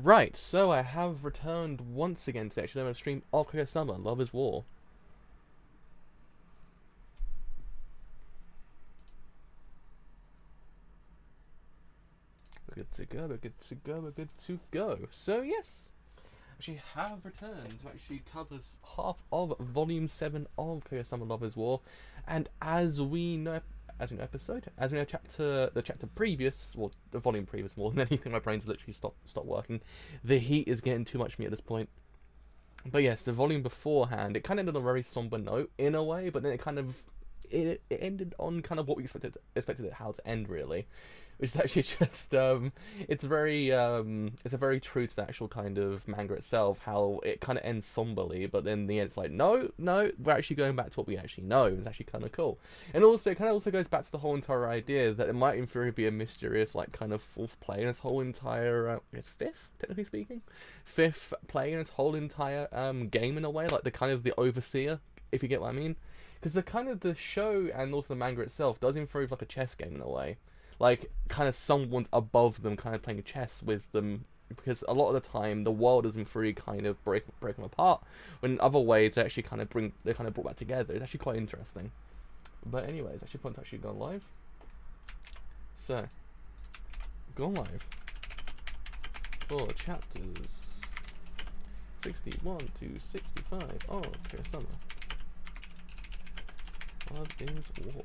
Right, so I have returned once again today. Actually, I'm on a stream of Kaguya-sama, Love is War. We're good to go, we're good to go, we're good to go. So, yes, actually have returned to actually cover half of Volume 7 of Kaguya-sama, Love is War. And as we know, the chapter previous, well, the volume previous more than anything, my brain's literally stopped working. The heat is getting too much for me at this point. But yes, the volume beforehand, it kind of ended on a very somber note in a way, but then it ended on kind of what we expected it how to end, really, which is actually just it's a very true to the actual kind of manga itself, how it kind of ends somberly, but then in the end it's like no, we're actually going back to what we actually know. It's actually kind of cool. And also it kind of also goes back to the whole entire idea that it might in theory be a mysterious like kind of fourth player in this whole entire I guess fifth, technically speaking, fifth player in this whole entire game, in a way, like the overseer, if you get what I mean. Because the show and also the manga itself does improve like a chess game in a way, like kind of someone's above them, kind of playing chess with them. Because a lot of the time the world doesn't free kind of break them apart, when in other ways they actually kind of brought back together. It's actually quite interesting. But anyways, it's actually fun to actually go live. So, go live for chapters 61 to 65 of Kaguya-sama. Love is War.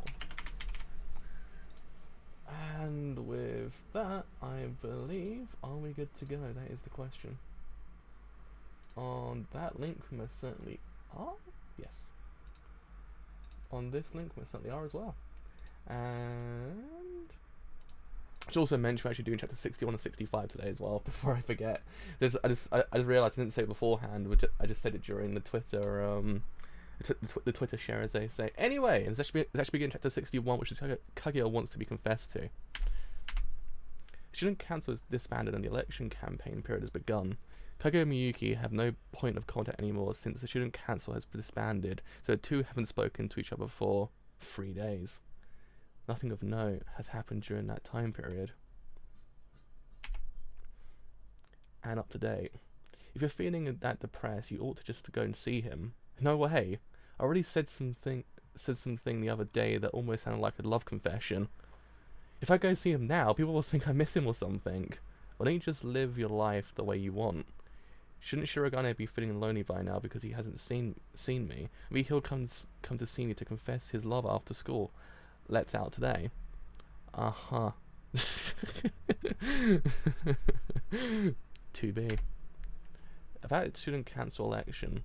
And with that, I believe, are we good to go? That is the question. On that link, we most certainly are. Yes. On this link, we most certainly are as well. And I should also mention we're actually doing chapter 61 and 65 today as well, before I forget. I just realised I didn't say it beforehand, I just said it during the Twitter the Twitter share, as they say. Anyway, it's actually beginning chapter 61, which is Kaguya wants to be confessed to. Student council is disbanded and the election campaign period has begun. Kaguya and Miyuki have no point of contact anymore since the student council has disbanded, so the two haven't spoken to each other for 3 days. Nothing of note has happened during that time period. And up to date. If you're feeling that depressed, you ought to just go and see him. No way. I already said something the other day that almost sounded like a love confession. If I go see him now, people will think I miss him or something. Why don't you just live your life the way you want? Shouldn't Shirogane be feeling lonely by now because he hasn't seen me? Maybe he'll come to see me to confess his love after school. Let's out today. Uh-huh. To be. About student council election.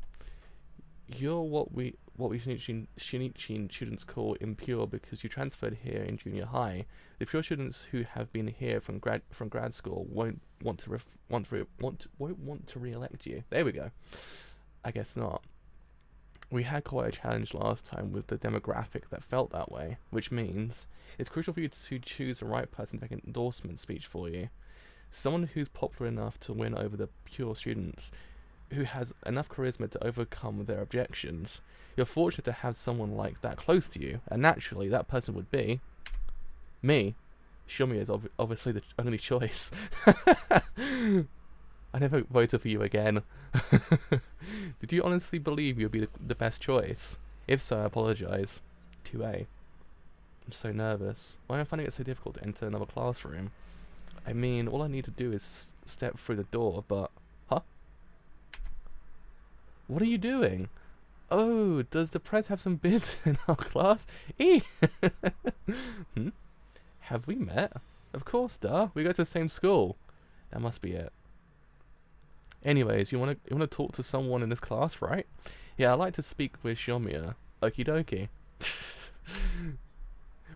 You're what we Shinichi students call impure because you transferred here in junior high. The pure students who have been here from grad school won't want to re-elect you. There we go. I guess not. We had quite a challenge last time with the demographic that felt that way, which means it's crucial for you to choose the right person to make an endorsement speech for you. Someone who's popular enough to win over the pure students, who has enough charisma to overcome their objections. You're fortunate to have someone like that close to you, and naturally that person would be me. Shomiya is obviously the only choice. I never voted for you again. Did you honestly believe you'd be the best choice? If so, I apologise. 2A. I'm so nervous. Why am I finding it so difficult to enter another classroom? I mean, all I need to do is step through the door, but... Huh? What are you doing? Oh, does the press have some biz in our class? Have we met? Of course, duh. We go to the same school. That must be it. Anyways, you wanna talk to someone in this class, right? Yeah, I'd like to speak with Shomiya. Okie dokie.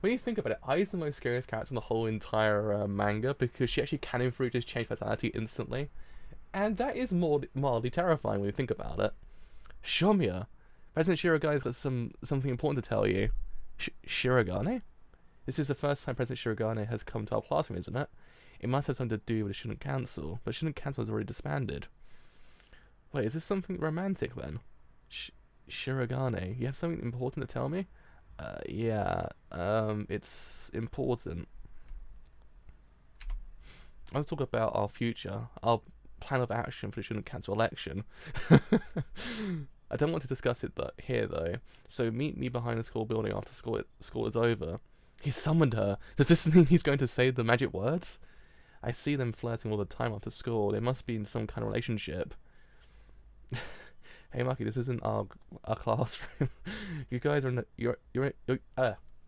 When you think about it, Ai's the most scariest character in the whole entire manga because she actually can in just change personality instantly. And that is mildly terrifying when you think about it. Shomiya, President Shirogane got something important to tell you. Shirogane? This is the first time President Shirogane has come to our classroom, isn't it? It must have something to do with the student council, but student council has already disbanded. Wait, is this something romantic then? Shirogane, you have something important to tell me? Yeah, it's important. I'll talk about our future. Our plan of action for the student council election. I don't want to discuss it here though. So meet me behind the school building after school is over. He summoned her. Does this mean he's going to say the magic words? I see them flirting all the time after school. They must be in some kind of relationship. Hey Maki, this isn't our classroom. You guys are in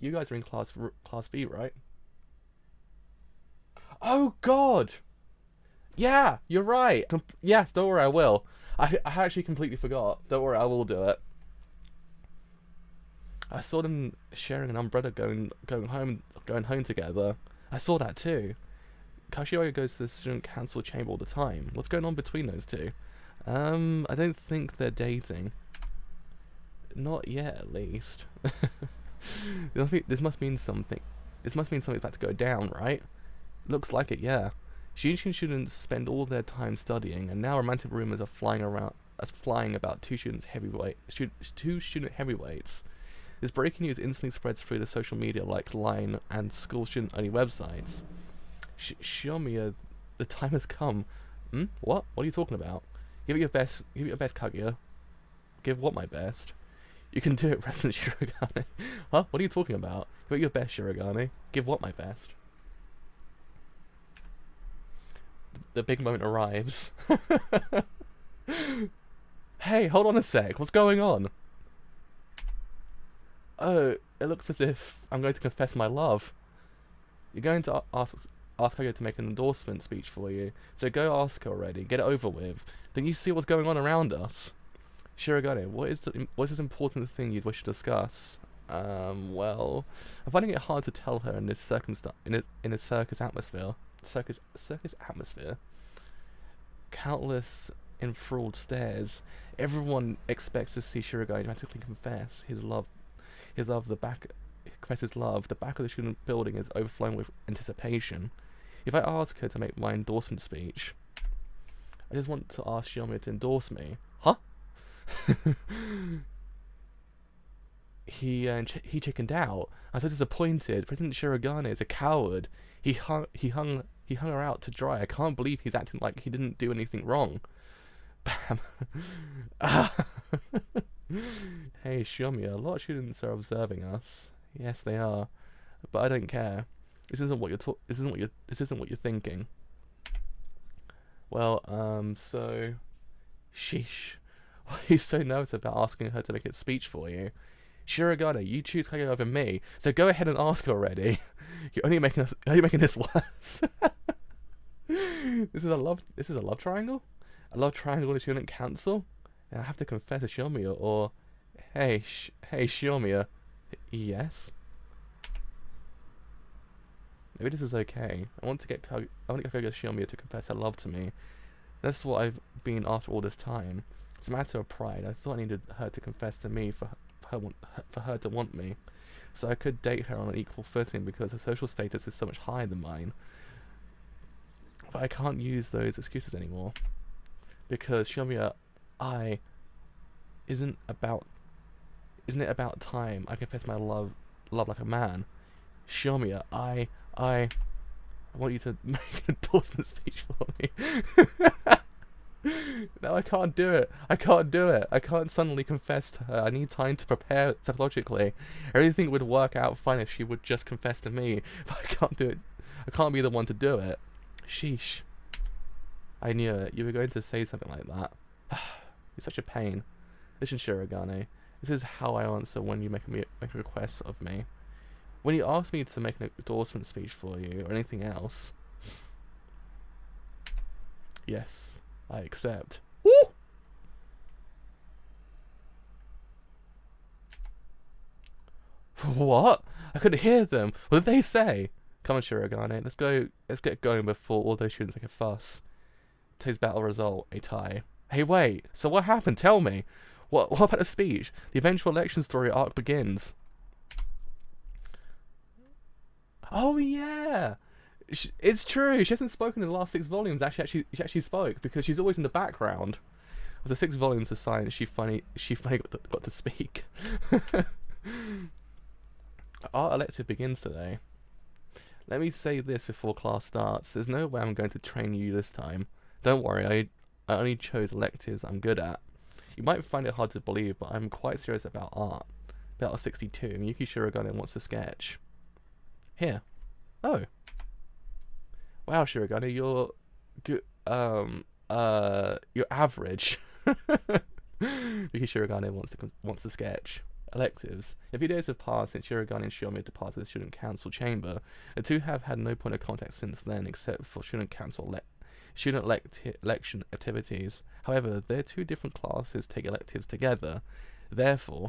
you guys are in class B, right? Oh God! Yeah, you're right. Yes, don't worry, I will. I actually completely forgot. Don't worry, I will do it. I saw them sharing an umbrella going home together. I saw that too. Kaguya goes to the student council chamber all the time. What's going on between those two? I don't think they're dating. Not yet, at least. This must mean something. This must mean something's about to go down, right? Looks like it, yeah. Shinichi students spend all their time studying, and now romantic rumors are flying about two student heavyweights. This breaking news instantly spreads through the social media like Line and school student-only websites. Shiomiya, the time has come. What? What are you talking about? Give it your best. Give it your best, Kaguya. Give what my best? You can do it, Resident Shirogane. Huh? What are you talking about? Give it your best, Shirogane. Give what my best? The big moment arrives. Hey, hold on a sec. What's going on? Oh, it looks as if I'm going to confess my love. You're going to ask Kaguya to make an endorsement speech for you. So go ask her already. Get it over with. Don't you see what's going on around us? Shirogane, what is this important thing you'd wish to discuss? Well, I'm finding it hard to tell her in this circus atmosphere. Circus atmosphere. Countless enthralled stares. Everyone expects to see Shirogane dramatically confess his love. Confess his love. The back of the student building is overflowing with anticipation. If I ask her to make my endorsement speech, I just want to ask Shiomiya to endorse me. Huh? He chickened out. I'm so disappointed. President Shirogane is a coward. He hung her out to dry. I can't believe he's acting like he didn't do anything wrong. Bam. Hey Shiomiya, a lot of students are observing us. Yes, they are, but I don't care. This isn't what you're thinking. Well, so, sheesh. Why are you so nervous about asking her to make a speech for you? Shirogane, you choose Kaguya over me, so go ahead and ask already. You're only making this worse. This is a love triangle? A love triangle in the student council? And I have to confess to Shiomiya, or hey Shiomiya. Yes. Maybe this is okay. I want to get Kaguya Shiomiya to confess her love to me. That's what I've been after all this time. It's a matter of pride. I thought I needed her to confess to me for her to want me, so I could date her on an equal footing because her social status is so much higher than mine. But I can't use those excuses anymore because Shiomiya, isn't it about time I confess my love like a man? Shiomiya, I want you to make an endorsement speech for me. No, I can't do it. I can't suddenly confess to her. I need time to prepare psychologically. Everything would work out fine if she would just confess to me, but I can't do it. I can't be the one to do it. Sheesh. I knew it. You were going to say something like that. You're such a pain. Listen, Shirogane. This is how I answer when you make a request of me. When you ask me to make an endorsement speech for you or anything else, yes, I accept. Woo! What? I couldn't hear them. What did they say? Come on, Shirogane. Let's get going before all those students make a fuss. Today's battle result, a tie. Hey, wait. So what happened? Tell me. What about the speech? The eventual election story arc begins. Oh yeah, it's true. She hasn't spoken in the last 6 volumes. She actually spoke because she's always in the background. With the 6 volumes of science, she finally got to speak. Our elective begins today. Let me say this before class starts. There's no way I'm going to train you this time. Don't worry, I only chose electives I'm good at. You might find it hard to believe, but I'm quite serious about art. Battle 62, Miyuki Shirogane wants to sketch. Here. Oh. Wow, Shirogane, you're good. You're average. Miyuki Shirogane wants to sketch. Electives. A few days have passed since Shirogane and Shiomi have departed the student council chamber. The two have had no point of contact since then, except for student council election activities. However, their two different classes take electives together. Therefore,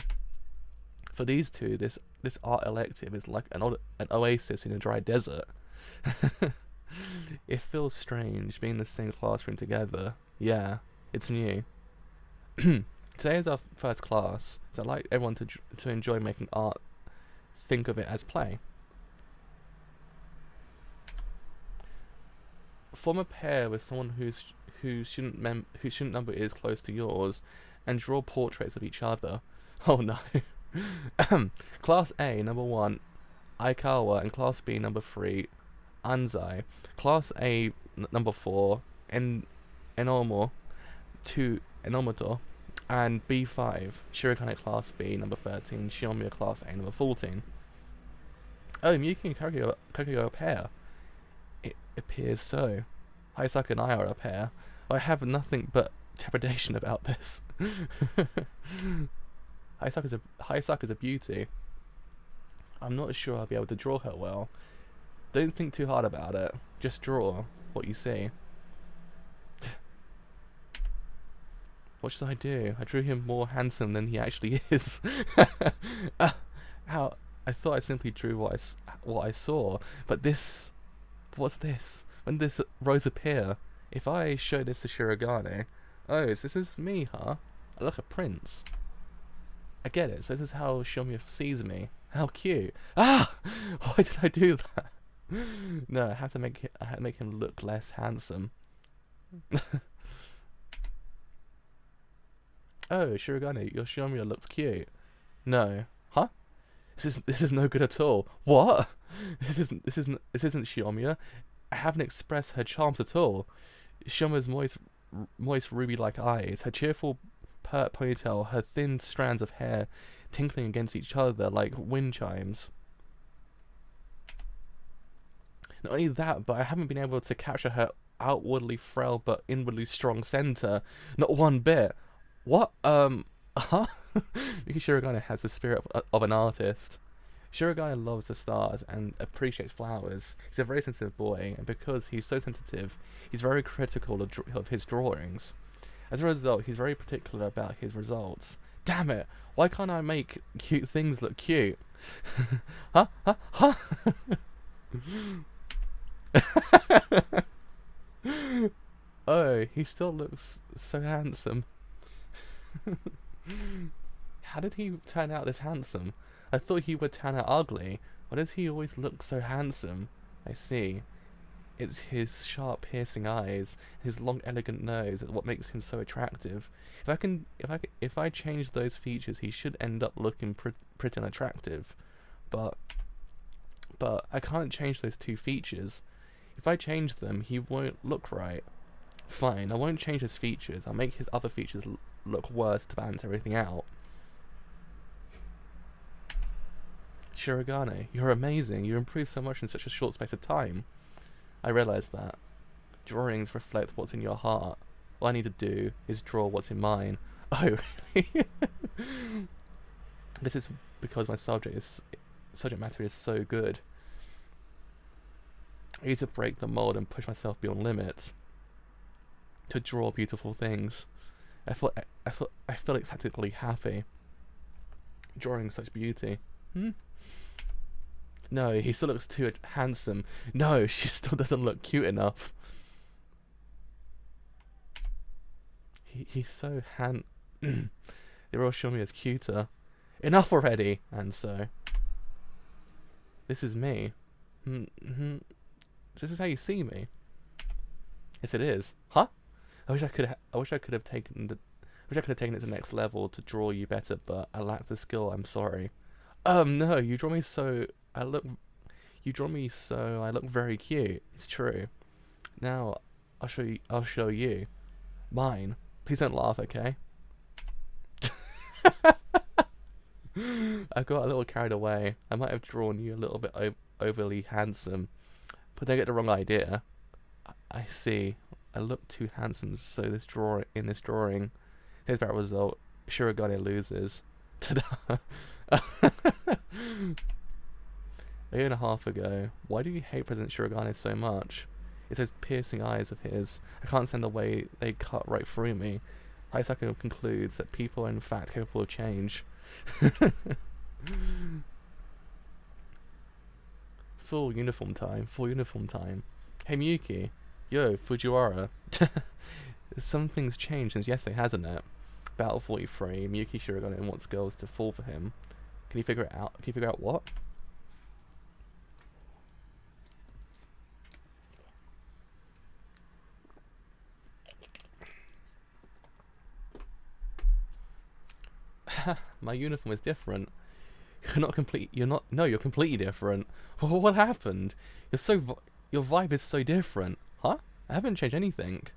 for these two, this art elective is like an oasis in a dry desert. It feels strange being in the same classroom together. Yeah, it's new. Today is our first class, so I'd like everyone to enjoy making art. Think of it as play. Form a pair with someone whose student number is close to yours, and draw portraits of each other. Oh no. Class A, number 1, Aikawa, and Class B, number 3, Anzai. Class A, number 4, Enomo, 2, Enomoto, and B5, Shirogane Class B, number 13, Shiomiya Class A, number 14. Oh, Miyuki and Kaguya are a pair. It appears so. Hayasaka and I are a pair. I have nothing but trepidation about this. Hayasaka's a beauty. I'm not sure I'll be able to draw her well. Don't think too hard about it. Just draw what you see. What should I do? I drew him more handsome than he actually is. How? I thought I simply drew what I saw, but this... What's this? When does rose appear? If I show this to Shirogane... Oh, so this is me, huh? I look a prince. I get it, so this is how Shiomi sees me. How cute. Ah! Why did I do that? No, I had to make him look less handsome. Oh, Shirogane, your Shiomi looks cute. No. Huh? This is no good at all. What? This isn't Shiomi. I haven't expressed her charms at all. Shiomi's moist ruby-like eyes, her cheerful pert ponytail, her thin strands of hair tinkling against each other like wind chimes. Not only that, but I haven't been able to capture her outwardly frail but inwardly strong center. Not one bit. What? Huh? Miki Shirogane has the spirit of an artist. Shirogane loves the stars and appreciates flowers. He's a very sensitive boy, and because he's so sensitive, he's very critical of his drawings. As a result, he's very particular about his results. Damn it! Why can't I make cute things look cute? Huh? Huh? Huh? Oh, he still looks so handsome. How did he turn out this handsome? I thought he would turn out ugly. Why does he always look so handsome? I see. It's his sharp, piercing eyes, his long, elegant nose, that's what makes him so attractive. If I change those features, he should end up looking pretty and attractive. But I can't change those two features. If I change them, he won't look right. Fine, I won't change his features. I'll make his other features look worse to balance everything out. Shirogane, you're amazing. You improved so much in such a short space of time. I realize that. Drawings reflect what's in your heart. All I need to do is draw what's in mine. Oh, really? This is because my subject matter is so good. I need to break the mold and push myself beyond limits. To draw beautiful things. I feel ecstatically happy. Drawing such beauty. No, he still looks too handsome. No, she still doesn't look cute enough. He's so They all show me as cuter. Enough already! And so... This is me. This is how you see me. Yes, it is. Huh? I wish I could have taken it to the next level to draw you better, but I lack the skill. I'm sorry. No, you draw me so I look very cute. It's true. Now I'll show you. Mine. Please don't laugh, okay? I got a little carried away. I might have drawn you a little bit overly handsome, but don't get the wrong idea. I see. I look too handsome, so this drawing. Here's that result. Shirogane loses. Ta-da! A year and a half ago. Why do you hate President Shirogane so much? It's those piercing eyes of his. I can't stand the way they cut right through me. Haisaka concludes that people are in fact capable of change. Full uniform time. Hey Miyuki. Yo, Fujiwara. Some things changed since yesterday, hasn't it? Battle 43. Miyuki Shirogane wants girls to fall for him. Can you figure it out? Can you figure out what? My uniform is different. You're completely different. What happened? Your vibe is so different. Huh? I haven't changed anything.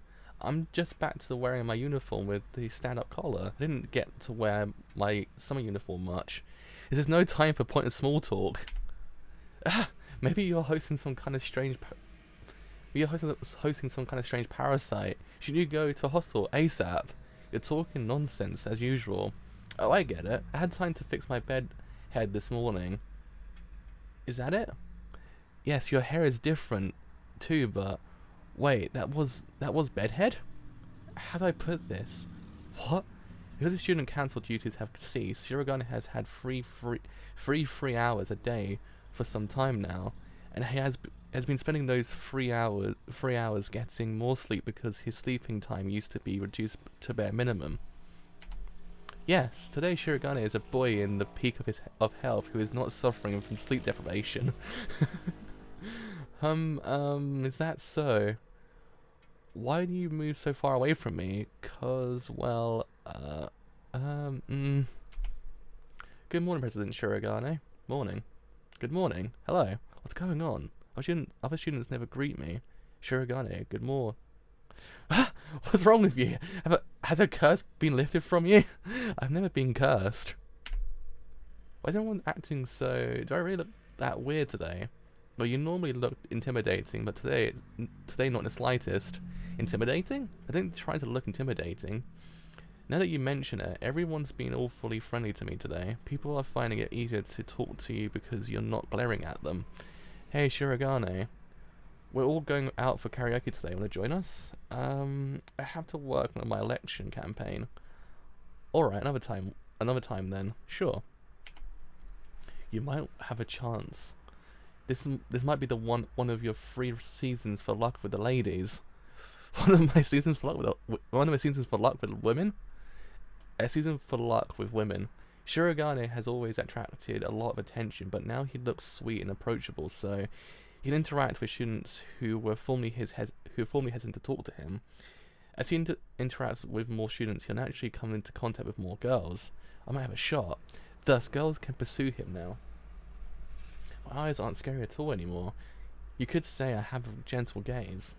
I'm just back to wearing my uniform with the stand-up collar. I didn't get to wear my summer uniform much. There's no time for pointless small talk. Maybe you're hosting some kind of strange parasite. Should you go to a hostel ASAP? You're talking nonsense as usual. Oh, I get it. I had time to fix my bed head this morning. Is that it? Yes, your hair is different too, but wait, that was bedhead? How do I put this? What? Because the student council duties have ceased, Shirogane has had free hours a day for some time now, and he has been spending those 3 hours getting more sleep because his sleeping time used to be reduced to bare minimum. Yes, today Shirogane is a boy in the peak of health who is not suffering from sleep deprivation. Is that so? Why do you move so far away from me? 'Cause, well, Good morning, President Shirogane. Morning. Good morning. Hello. What's going on? Other students never greet me. Shirogane, good morning. What's wrong with you? Has a curse been lifted from you? I've never been cursed. Why is everyone acting so... Do I really look that weird today? Well, you normally look intimidating, but today not in the slightest. Intimidating? I didn't try to look intimidating. Now that you mention it, everyone's been awfully friendly to me today. People are finding it easier to talk to you because you're not glaring at them. Hey, Shirogane. We're all going out for karaoke today. Want to join us? I have to work on my election campaign. Alright, another time then. Sure. You might have a chance. This might be the one of your 3 seasons for luck with the ladies. One of my seasons for luck with women? A season for luck with women. Shirogane has always attracted a lot of attention, but now he looks sweet and approachable, so he can interact with students who were formerly hesitant to talk to him. As he interacts with more students, he'll naturally come into contact with more girls. I might have a shot. Thus, girls can pursue him now. My eyes aren't scary at all anymore. You could say I have a gentle gaze.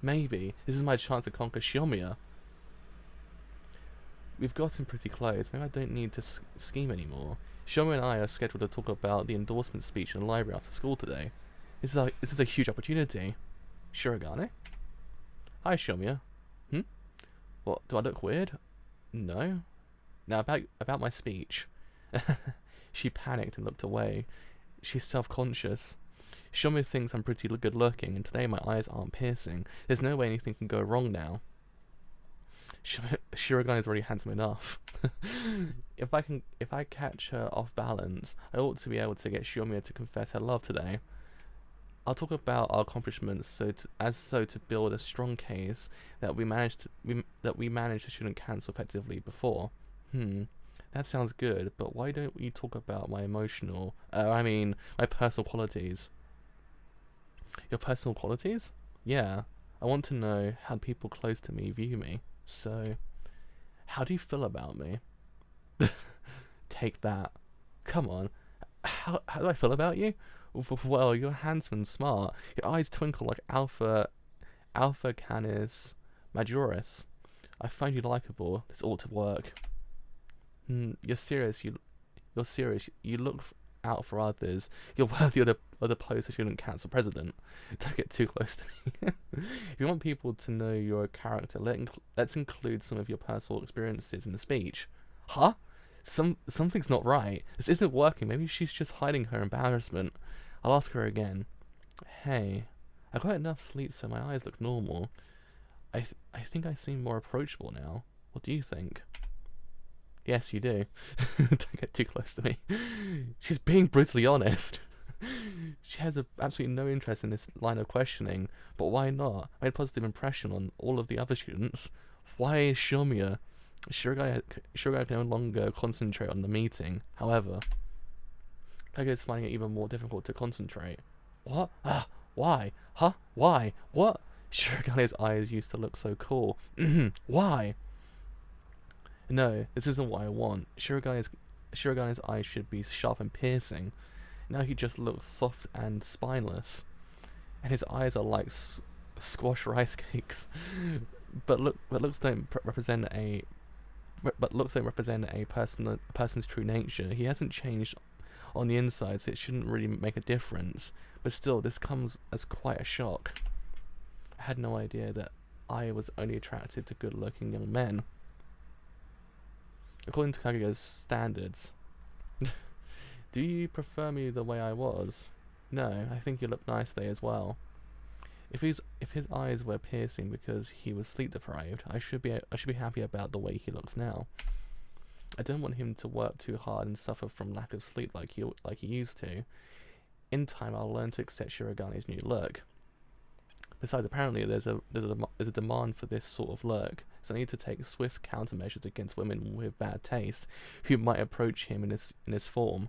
Maybe. This is my chance to conquer Shiomiya. We've gotten pretty close. Maybe I don't need to scheme anymore. Shiomiya and I are scheduled to talk about the endorsement speech in the library after school today. This is a huge opportunity. Shirogane? Hi, Shiomiya. What, do I look weird? No. Now, about my speech. She panicked and looked away. She's self-conscious. Shiomiya thinks I'm pretty good looking, and today my eyes aren't piercing. There's no way anything can go wrong now. Shirogane is already handsome enough. If I catch her off balance, I ought to be able to get Shiomiya to confess her love today. I'll talk about our accomplishments to build a strong case that we managed the student council effectively before. That sounds good, but why don't we talk about my my personal qualities? Your personal qualities? Yeah. I want to know how people close to me view me. So, how do you feel about me? Take that. Come on. How do I feel about you? Well, you're handsome and smart. Your eyes twinkle like alpha Alpha Canis Majoris. I find you likable. This ought to work. You're serious. You're serious. You look out for others. You're worthy of the post of student council president. Don't get too close to me. If you want people to know you're a character, let's include some of your personal experiences in the speech. Huh? Something's not right. This isn't working. Maybe she's just hiding her embarrassment. I'll ask her again. Hey, I got enough sleep so my eyes look normal. I think I seem more approachable now. What do you think? Yes, you do. Don't get too close to me. She's being brutally honest. She has absolutely no interest in this line of questioning, but why not? I made a positive impression on all of the other students. Why is Shomiya? Shiragai can no longer concentrate on the meeting. However, Kaguya is finding it even more difficult to concentrate. What? Why? Huh? Why? What? Shiragane's eyes used to look so cool. Why? No, this isn't what I want. Shiragane's eyes should be sharp and piercing. Now he just looks soft and spineless. And his eyes are like squash rice cakes. But looks don't represent a person's true nature. He hasn't changed on the inside, so it shouldn't really make a difference. But still, this comes as quite a shock. I had no idea that I was only attracted to good-looking young men. According to Kaguya's standards. Do you prefer me the way I was? No, I think you look nice today as well. If his eyes were piercing because he was sleep deprived, I should be happy about the way he looks now. I don't want him to work too hard and suffer from lack of sleep like he used to. In time, I'll learn to accept Shiragane's new look. Besides, apparently there's a demand for this sort of look, so I need to take swift countermeasures against women with bad taste who might approach him in this form.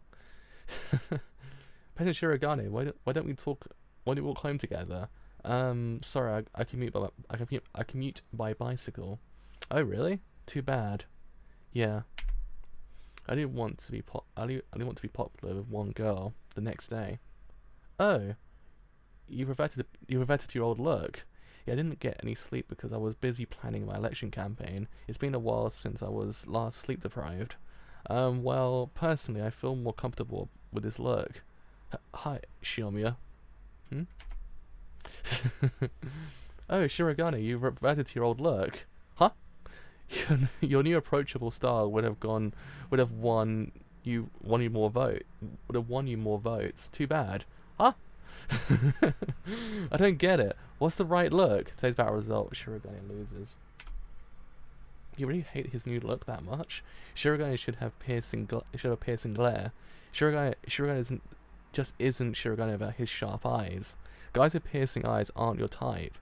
President Shiragane, why don't we walk home together? Sorry, I commute by bicycle. Oh really? Too bad. Yeah. I didn't want to be popular with one girl the next day. Oh. You reverted to your old look. Yeah, I didn't get any sleep because I was busy planning my election campaign. It's been a while since I was last sleep deprived. Well, personally, I feel more comfortable with this look. Hi, Shiomiya. Oh, Shiragane, you reverted to your old look. Huh? Your new approachable style would have won you more votes. Too bad. Huh? I don't get it. What's the right look? Today's battle result, Shiragane loses. You really hate his new look that much? Shiragane should have piercing glare. Shiragane isn't Shiragane about his sharp eyes. Guys with piercing eyes aren't your type.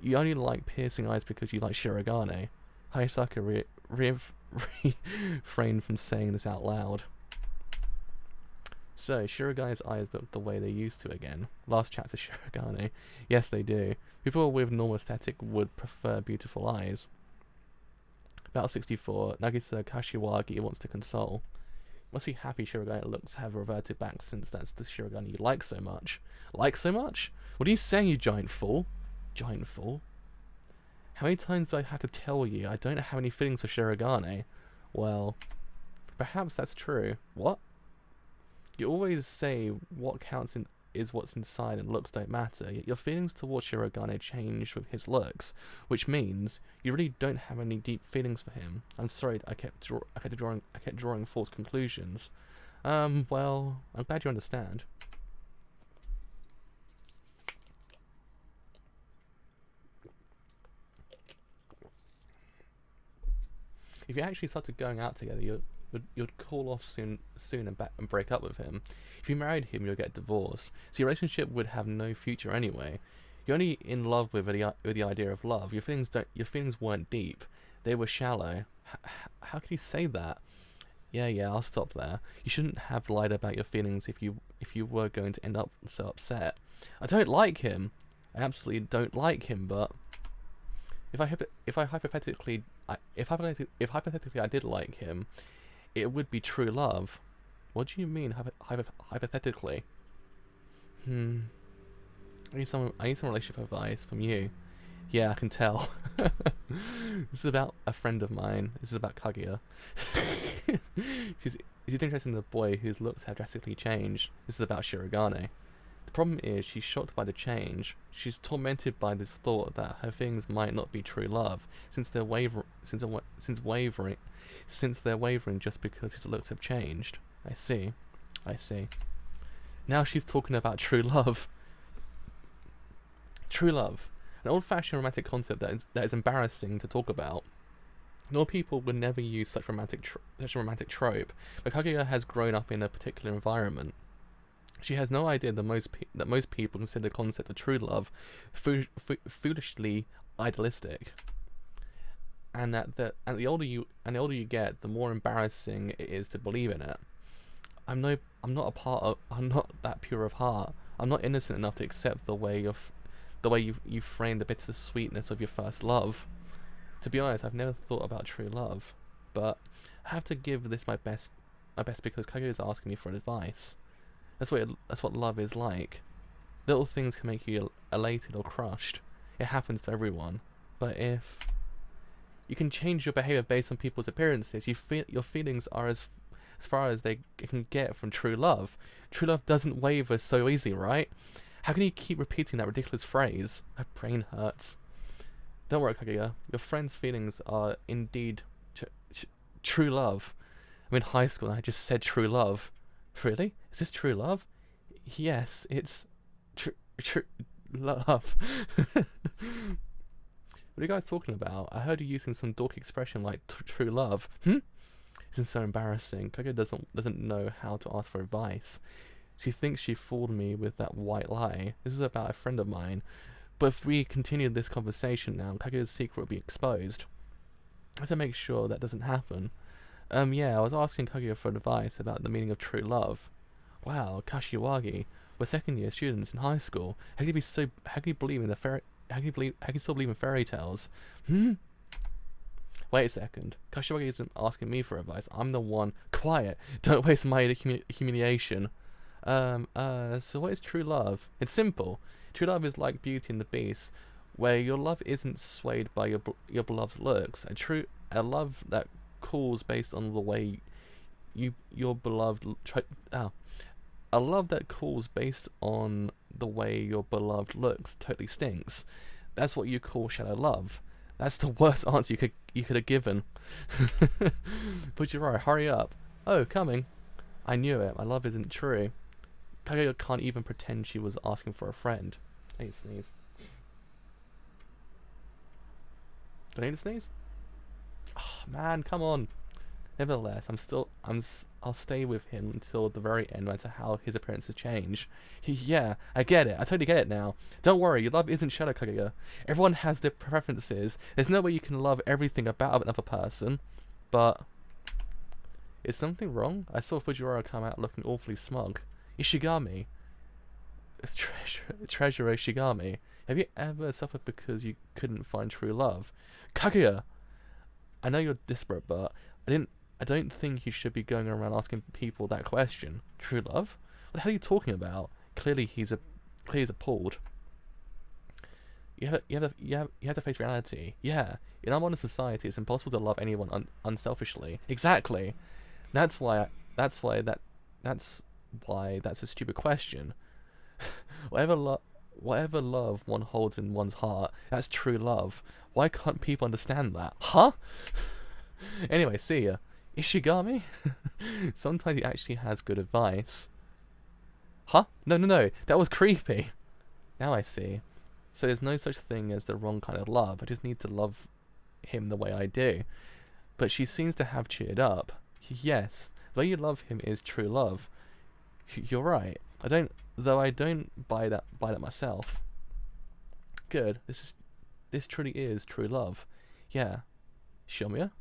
You only like piercing eyes because you like Shiragane. Hayasaka refrained from saying this out loud. So, Shiragane's eyes look the way they used to again. Last chapter, Shiragane. Yes, they do. People with normal aesthetic would prefer beautiful eyes. Battle 64, Nagisa Kashiwagi wants to console. Must be happy Shiragane looks have reverted back since that's the Shiragane you like so much. Like so much? What are you saying, you giant fool? Giant fool? How many times do I have to tell you I don't have any feelings for Shiragane? Well, perhaps that's true. What? You always say what counts is what's inside and looks don't matter, yet your feelings towards Shiragane changed with his looks, which means you really don't have any deep feelings for him. I'm sorry I kept drawing false conclusions. Well, I'm glad you understand. If you actually started going out together, you'd call off soon and break up with him. If you married him, you'd get divorced. So your relationship would have no future anyway. You're only in love with the idea of love. Your feelings weren't deep; they were shallow. How can you say that? Yeah, I'll stop there. You shouldn't have lied about your feelings if you were going to end up so upset. I don't like him. I absolutely don't like him. But if hypothetically I did like him, it would be true love. What do you mean hypothetically? I need some relationship advice from you. Yeah, I can tell. This is about a friend of mine. This is about Kaguya. She's interested in the boy whose looks have drastically changed. This is about Shirogane. The problem is she's shocked by the change. She's tormented by the thought that her feelings might not be true love, since they're wavering just because his looks have changed. I see. Now she's talking about true love. True love. An old-fashioned romantic concept that is embarrassing to talk about. Normal people would never use such a romantic trope, but Kaguya has grown up in a particular environment. She has no idea that most people consider the concept of true love foolishly idealistic, and the older you get, the more embarrassing it is to believe in it. I'm not that pure of heart. I'm not innocent enough to accept the way you frame the bitter sweetness of your first love. To be honest, I've never thought about true love, but I have to give this my best because Kaguya is asking me for advice. That's what love is like. Little things can make you elated or crushed. It happens to everyone. But if you can change your behavior based on people's appearances, your feelings are as far as they can get from true love. True love doesn't waver so easy, right? How can you keep repeating that ridiculous phrase? My brain hurts. Don't worry, Kaguya. Your friend's feelings are indeed true love. I'm in high school and I just said true love. Really? Is this true love? Yes, it's true love. What are you guys talking about? I heard you using some dorky expression like true love. Isn't so embarrassing. Kaguya doesn't know how to ask for advice. She thinks she fooled me with that white lie. This is about a friend of mine. But if we continue this conversation now, Kaguya's secret will be exposed. I have to make sure that doesn't happen. Yeah, I was asking Kaguya for advice about the meaning of true love. Wow, Kashiwagi. We're second-year students in high school. How can you still believe in fairy tales? Wait a second. Kashiwagi isn't asking me for advice. I'm the one. Quiet. Don't waste my humiliation. So what is true love? It's simple. True love is like Beauty and the Beast, where your love isn't swayed by your beloved's looks. A love that cools based on the way a love that cools based on the way your beloved looks totally stinks. That's what you call shallow love. That's the worst answer you could have given. Fujiwara, hurry up. Oh, coming. I knew it. My love isn't true. Kaguya can't even pretend she was asking for a friend. I need to sneeze. Do I need to sneeze? Oh, man, come on. Nevertheless, I'll stay with him until the very end, no matter how his appearances change. Yeah, I get it. I totally get it now. Don't worry, your love isn't shallow, Kaguya. Everyone has their preferences. There's no way you can love everything about another person. But is something wrong? I saw Fujiwara come out looking awfully smug. Ishigami. Treasurer Ishigami. Have you ever suffered because you couldn't find true love? Kaguya! I know you're desperate, but I don't think you should be going around asking people that question. True love? What the hell are you talking about? Clearly he's appalled. You have to face reality. Yeah, in our modern society, it's impossible to love anyone unselfishly. Exactly. That's why that's a stupid question. Whatever love one holds in one's heart, that's true love. Why can't people understand that? Huh? Anyway, see ya. Ishigami? Sometimes he actually has good advice. Huh? No. That was creepy. Now I see. So there's no such thing as the wrong kind of love. I just need to love him the way I do. But she seems to have cheered up. Yes, the way you love him is true love. You're right. I don't buy that myself. Good. This truly is true love. Yeah. Shomiya?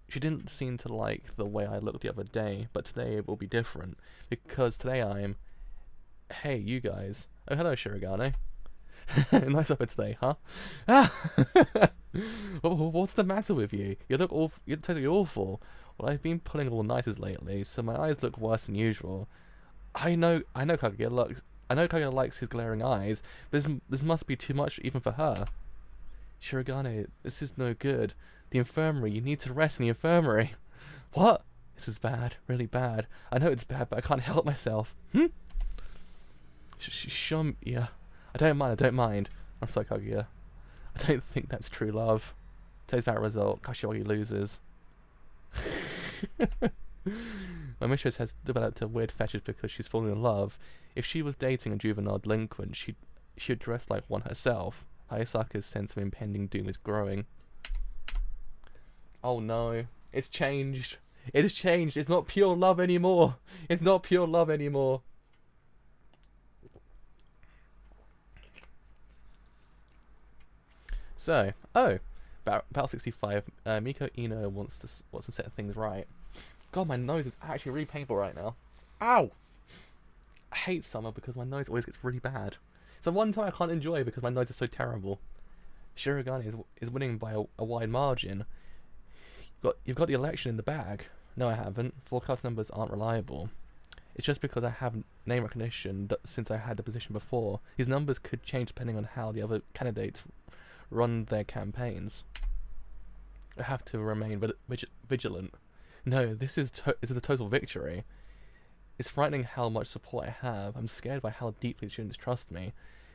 She didn't seem to like the way I looked the other day, but today it will be different. Because today I'm... Hey, you guys. Oh, hello, Shirogane. Nice outfit today, huh? Ah! What's the matter with you? You're totally awful. Well, I've been pulling all-nighters lately, so my eyes look worse than usual. I know Kaguya likes his glaring eyes, but this must be too much even for her. Shirogane, this is no good. The infirmary, you need to rest in the infirmary. What? This is bad, really bad. I know it's bad, but I can't help myself. Yeah. I don't mind. I'm sorry, Kaguya. I don't think that's true love. Today's bad result. Kashiwagi loses. My mistress has developed a weird fetish because she's fallen in love. If she was dating a juvenile delinquent, she'd dress like one herself. Hayasaka's sense of impending doom is growing. Oh no. It's changed. It has changed. It's not pure love anymore. It's not pure love anymore. So, Battle 65. Miko Ino wants to set things right. God, my nose is actually really painful right now. Ow! I hate summer because my nose always gets really bad. So one time I can't enjoy because my nose is so terrible. Shirogane is winning by a wide margin. You've got the election in the bag. No, I haven't. Forecast numbers aren't reliable. It's just because I have name recognition since I had the position before. These numbers could change depending on how the other candidates run their campaigns. I have to remain vigilant. No, this is a total victory. It's frightening how much support I have. I'm scared by how deeply students trust me.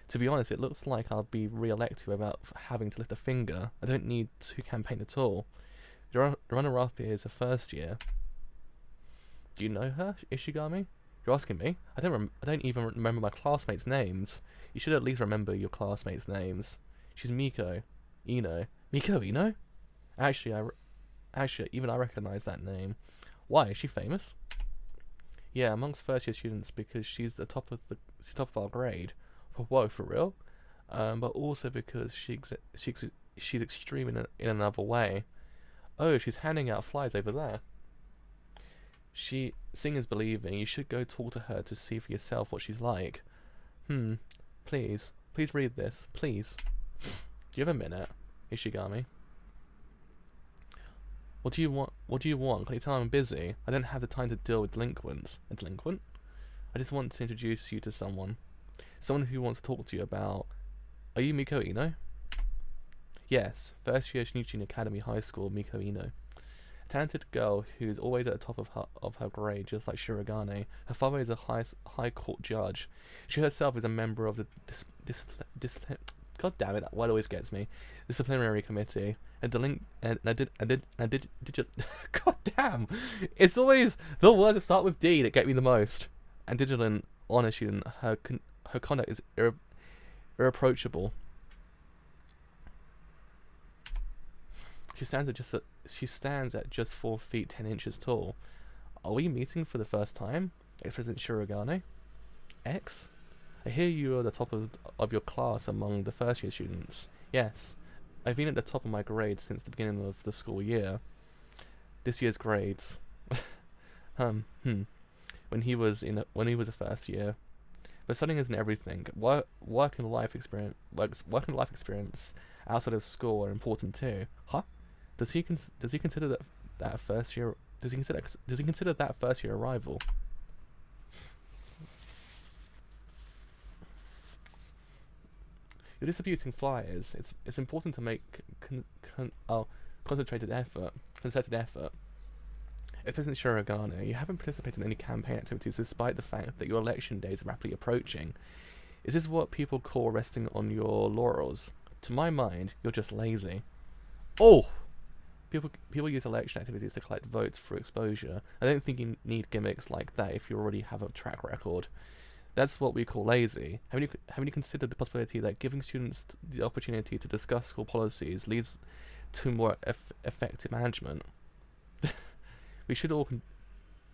To be honest, it looks like I'll be re-elected without having to lift a finger. I don't need to campaign at all. The runner-up is a first year. Do you know her, Ishigami? You're asking me? I don't even remember my classmates' names. You should at least remember your classmates' names. She's Miko Ino. Miko Ino? Actually, even I recognize that name. Why? Is she famous? Yeah, amongst first-year students because she's the top of our grade. Whoa, for real? But also because she's extreme in another way. Oh, she's handing out flyers over there. Seeing is believing. You should go talk to her to see for yourself what she's like. Please read this, please. Do you have a minute, Ishigami? What do you want? Can you tell I'm busy? I don't have the time to deal with delinquents. A delinquent? I just want to introduce you to someone. Someone who wants to talk to you about... Are you Miko Ino? Yes, first year Shinichi Academy High School, Miko Ino. A talented girl who's always at the top of her grade, just like Shirogane. Her father is a high court judge. She herself is a member of the God damn it, that word always gets me. Disciplinary committee. God damn! It's always the words that start with D that get me the most. And diligent, honor student. Her conduct is irreproachable. She stands at just 4 feet 10 inches tall. Are we meeting for the first time? Ex-President Shirogane? X? I hear you are the top of your class among the first year students. Yes. I've been at the top of my grade since the beginning of the school year. This year's grades. When he was a first year. But studying isn't everything. Work and life experience outside of school are important too. Huh? Does he consider that first year? Does he consider that first year arrival? You're distributing flyers. It's important to make concerted effort. If President Shirogane, you haven't participated in any campaign activities despite the fact that your election day is rapidly approaching. Is this what people call resting on your laurels? To my mind, you're just lazy. Oh! People use election activities to collect votes for exposure. I don't think you need gimmicks like that if you already have a track record. That's what we call lazy. Haven't you considered the possibility that giving students the opportunity to discuss school policies leads to more effective management? We should all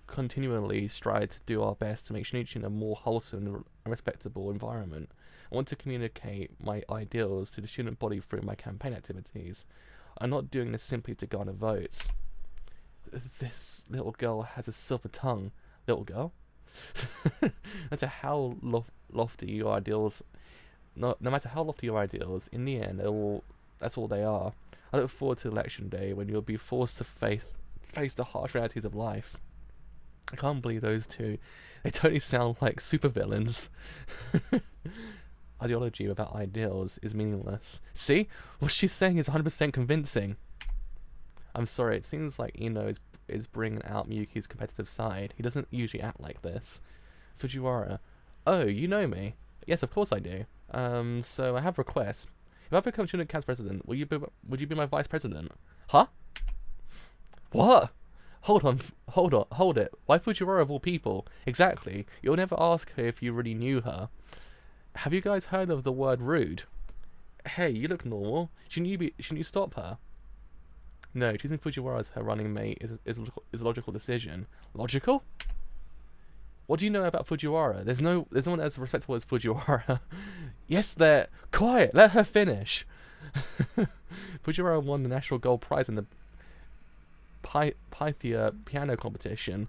continually strive to do our best to make Shinichi a more wholesome and respectable environment. I want to communicate my ideals to the student body through my campaign activities. I'm not doing this simply to garner votes. This little girl has a silver tongue. Little girl? No matter how lofty your ideals, no matter how lofty your ideals, in the end, that's all they are. I look forward to election day when you'll be forced to face the harsh realities of life. I can't believe those two. They totally sound like supervillains. ideology without ideals is meaningless. See? What she's saying is 100% convincing. I'm sorry, it seems like Ino is bringing out Miyuki's competitive side. He doesn't usually act like this. Fujiwara. Oh, you know me? Yes, of course I do. So I have requests. If I become student council president, would you be my vice president? Huh? What? Hold it. Why Fujiwara of all people? Exactly. You'll never ask her if you really knew her. Have you guys heard of the word rude? Hey, you look normal. Shouldn't you stop her? No, choosing Fujiwara as her running mate is a logical decision. Logical? What do you know about Fujiwara? There's no one as respectable as Fujiwara. Yes, they're quiet. Let her finish. Fujiwara won the National Gold Prize in the Pythia piano competition.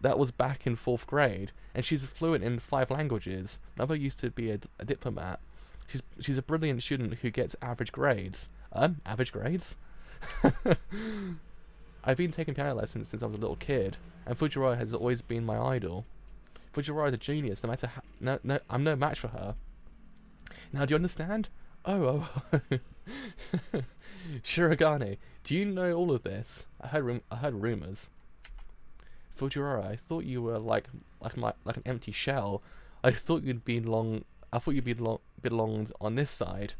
That was back in 4th grade, and she's fluent in 5 languages. Mother used to be a diplomat. She's a brilliant student who gets average grades. Average grades? I've been taking piano lessons since I was a little kid, and Fujiwara has always been my idol. Fujiwara is a genius, no matter how... No, I'm no match for her. Now, do you understand? Oh. Shirogane, do you know all of this? I heard rumors. Fujiwara, I thought you were like an empty shell. I thought you'd belonged on this side.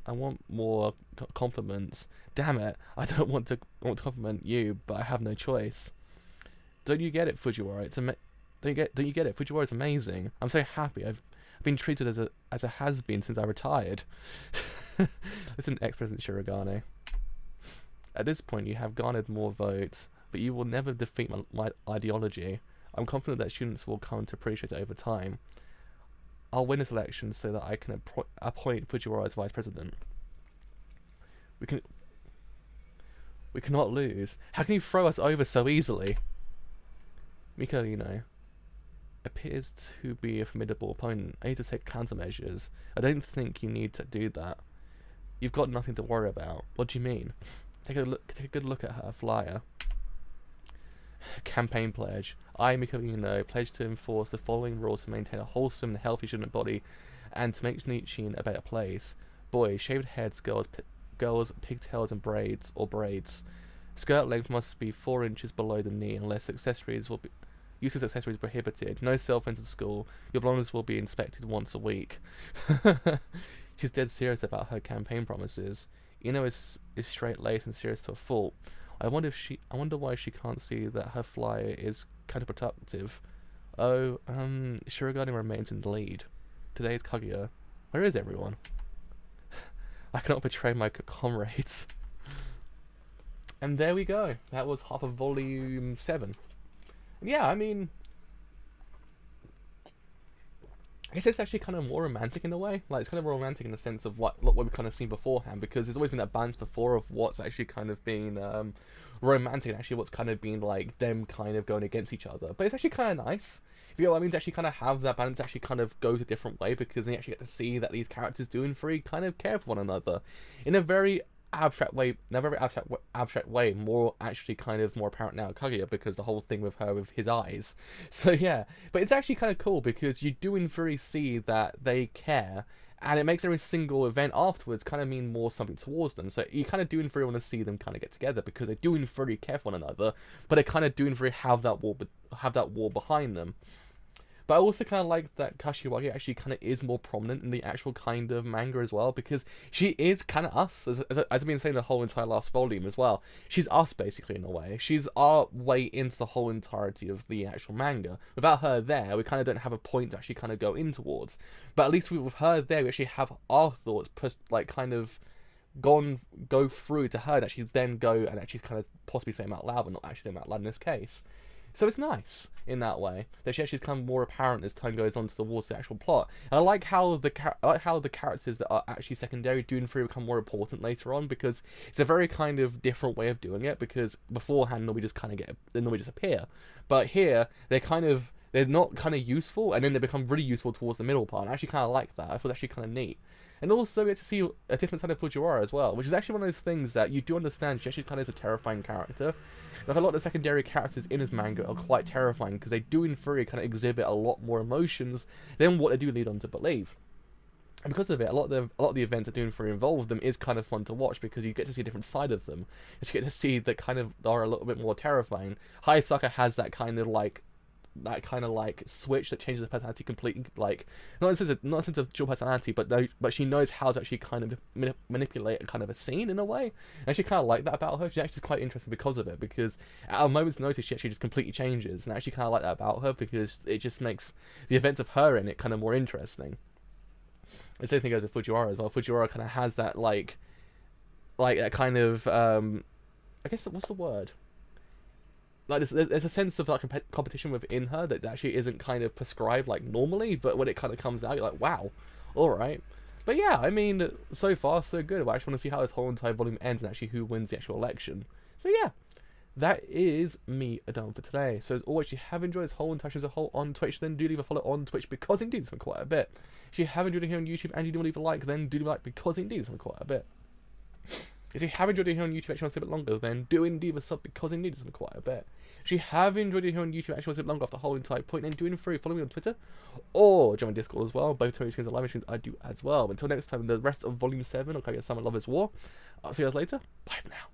I want more compliments. Damn it! I don't want to compliment you, but I have no choice. Don't you get it, Fujiwara? Don't you get it? Fujiwara is amazing. I'm so happy. I've been treated as a has-been since I retired. Listen, ex-president Shirogane. At this point, you have garnered more votes, but you will never defeat my ideology. I'm confident that students will come to appreciate it over time. I'll win this election so that I can appoint Fujiwara as vice president. We cannot lose. How can you throw us over so easily? Miko appears to be a formidable opponent. I need to take countermeasures. I don't think you need to do that. You've got nothing to worry about. What do you mean? Take a good look at her flyer. Campaign pledge. I, Miko pledge to enforce the following rules to maintain a wholesome and healthy student body, and to make Nichiin a better place. Boys, shaved heads, girls, pigtails and braids. Skirt length must be 4 inches below the knee, unless useless accessories prohibited. No cell phones at school. Your belongings will be inspected once a week. She's dead serious about her campaign promises. Ino is straight-laced and serious to a fault. I wonder why she can't see that her flyer is counterproductive. Oh, Shirogane remains in the lead. Today is Kaguya. Where is everyone? I cannot betray my comrades. And there we go. That was half of volume 7. And yeah, I mean, I guess it's actually kind of more romantic in a way. Like, it's kind of more romantic in the sense of what we've kind of seen beforehand, because there's always been that balance before of what's actually kind of been romantic and actually what's kind of been like them kind of going against each other. But it's actually kind of nice, if you know what I mean, to actually kind of have that balance actually kind of goes a different way, because then you actually get to see that these characters doing free kind of care for one another in a very abstract way, abstract way, more actually kind of more apparent now at Kaguya, because the whole thing with her with his eyes. So yeah, but it's actually kind of cool because you do in theory see that they care, and it makes every single event afterwards kind of mean more something towards them. So you kind of do in theory want to see them kind of get together, because they do in theory care for one another, but they kind of do in theory have that war behind them. But I also kind of like that Kashiwagi actually kind of is more prominent in the actual kind of manga as well, because she is kind of us, as I've been saying the whole entire last volume as well. She's us, basically, in a way. She's our way into the whole entirety of the actual manga. Without her there, we kind of don't have a point to actually kind of go in towards. But at least with her there, we actually have our thoughts, like, kind of go through to her, and actually then go and actually kind of possibly say them out loud, but not actually say them out loud in this case. So it's nice in that way that she actually becomes more apparent as time goes on towards the actual plot. And I like how the characters that are actually secondary do in theory become more important later on, because it's a very kind of different way of doing it. Because beforehand, we just kind of they just appear, but here they're not kind of useful, and then they become really useful towards the middle part. And I actually kind of like that. I thought actually kind of neat. And also we get to see a different side of Fujiwara as well, which is actually one of those things that you do understand. She actually kind of is a terrifying character. Like, a lot of the secondary characters in his manga are quite terrifying, because they do in theory kind of exhibit a lot more emotions than what they do lead on to believe. And because of it, a lot of the events that do involve them is kind of fun to watch because you get to see a different side of them. You get to see that kind of are a little bit more terrifying. Hayasaka has that kind of like switch that changes her personality completely, like not in a sense of dual personality, but she knows how to actually kind of manipulate a kind of a scene in a way. And I actually kind of like that about her. She's actually quite interesting because of it, because at a moment's notice she actually just completely changes, and I actually kind of like that about her because it just makes the events of her in it kind of more interesting. The same thing goes with Fujiwara as well. Fujiwara kind of has that like that kind of I guess, what's the word? Like there's a sense of like competition within her that actually isn't kind of prescribed like normally, but when it kind of comes out, you're like, wow, all right. But yeah, I mean, so far so good. I actually want to see how this whole entire volume ends and actually who wins the actual election. So yeah, that is me done for today. So as always, if you have enjoyed this whole entire show as a whole on Twitch, then do leave a follow on Twitch because indeed it's been quite a bit. If you have enjoyed it here on YouTube and you do want to leave a like, then do leave a like because indeed it's been quite a bit. If you have enjoyed it here on YouTube and you want to stay a bit longer, then do indeed a sub because indeed it's been quite a bit. If you have enjoyed it here on YouTube and actually want to stay a bit longer off the whole entire point, then do it free. Follow me on Twitter or join my Discord as well. Both Tony streams and live streams I do as well. Until next time, the rest of Volume 7 of Kaguya-sama Lovers War. I'll see you guys later. Bye for now.